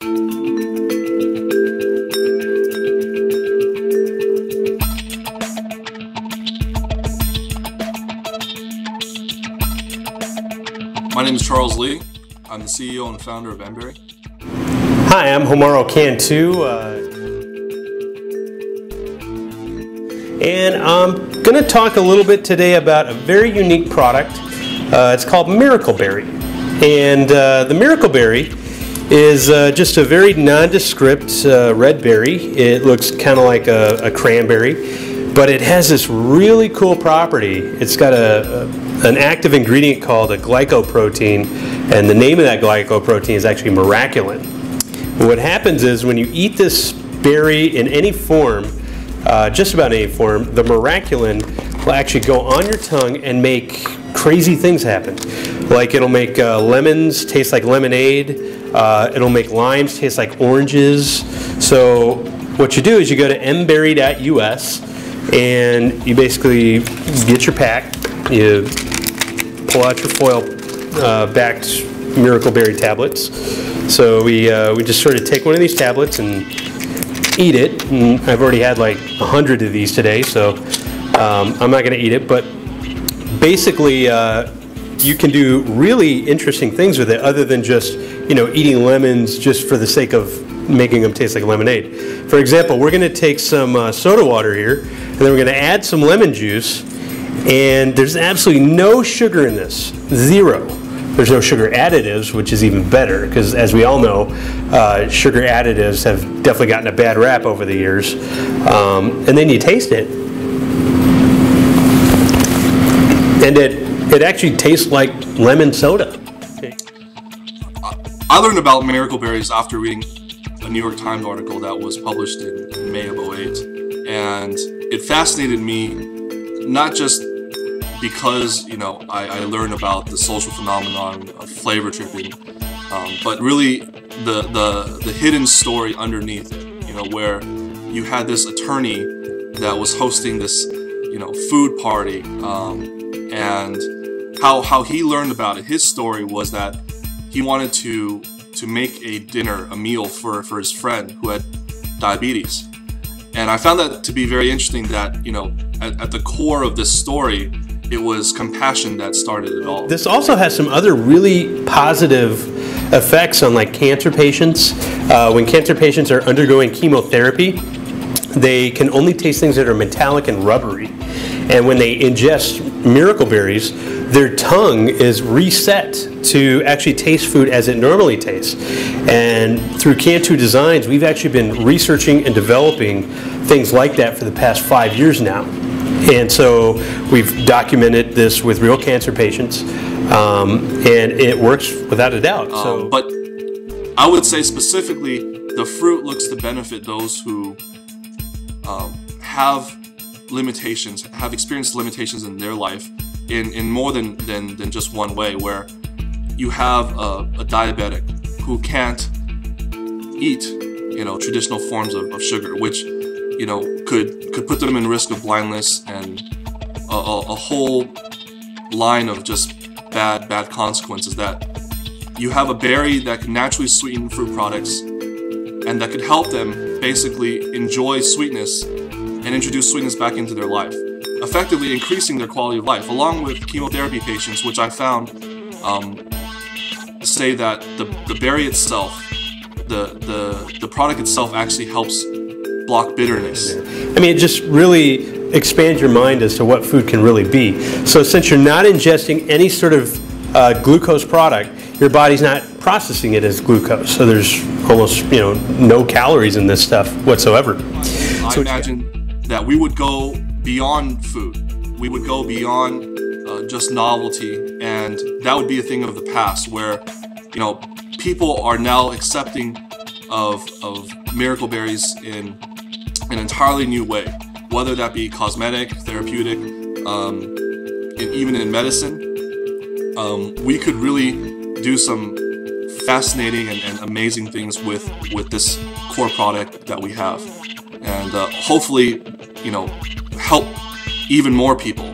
My name is Charles Lee. I'm the CEO and founder of MBerry. Hi, I'm Homaro Cantu, and I'm going to talk a little bit today about a very unique product. It's called Miracleberry, and the Miracleberry is just a very nondescript red berry. It looks kind of like a cranberry, but it has this really cool property. It's got an active ingredient called a glycoprotein, and the name of that glycoprotein is actually miraculin. What happens is when you eat this berry in any form, just about any form, the miraculin will actually go on your tongue and make crazy things happen. Like it'll make lemons taste like lemonade, it'll make limes taste like oranges. So what you do is you go to MBerry.us and you basically get your pack, you pull out your foil backed Miracleberry tablets. So we just sort of take one of these tablets and eat it. And I've already had like 100 of these today, so I'm not going to eat it. But basically, you can do really interesting things with it, other than just eating lemons just for the sake of making them taste like lemonade. For example, we're going to take some soda water here, and then we're going to add some lemon juice. And there's absolutely no sugar in this, zero. There's no sugar additives, which is even better, because as we all know, sugar additives have definitely gotten a bad rap over the years. And then you taste it, and it actually tastes like lemon soda. I learned about Miracleberries after reading a New York Times article that was published in May of '08, and it fascinated me, not just because I learned about the social phenomenon of flavor tripping, but really the hidden story underneath, where you had this attorney that was hosting this food party, and how he learned about it. His story was that he wanted to make a meal for his friend who had diabetes, and I found that to be very interesting. That at the core of this story, it was compassion that started it all. This also has some other really positive effects on like cancer patients. When cancer patients are undergoing chemotherapy, they can only taste things that are metallic and rubbery. And when they ingest Miracleberries, their tongue is reset to actually taste food as it normally tastes. And through Cantu Designs, we've actually been researching and developing things like that for the past 5 years now. And so we've documented this with real cancer patients, and it works without a doubt. But I would say specifically, the fruit looks to benefit those who have limitations, have experienced limitations in their life in more than just one way, where you have a diabetic who can't eat traditional forms of sugar, which could put them in risk of blindness and a whole line of just bad consequences. That you have a berry that can naturally sweeten fruit products, and that could help them basically enjoy sweetness and introduce sweetness back into their life, effectively increasing their quality of life. Along with chemotherapy patients, which I found say that the berry itself, the product itself actually helps block bitterness. I mean, it just really expands your mind as to what food can really be. So since you're not ingesting any sort of glucose product, your body's not processing it as glucose. So there's almost no calories in this stuff whatsoever. I imagine that we would go beyond food. We would go beyond just novelty, and that would be a thing of the past, where people are now accepting of Miracleberries in an entirely new way, whether that be cosmetic, therapeutic, even in medicine. We could really do some fascinating and amazing things with this core product that we have, and hopefully help even more people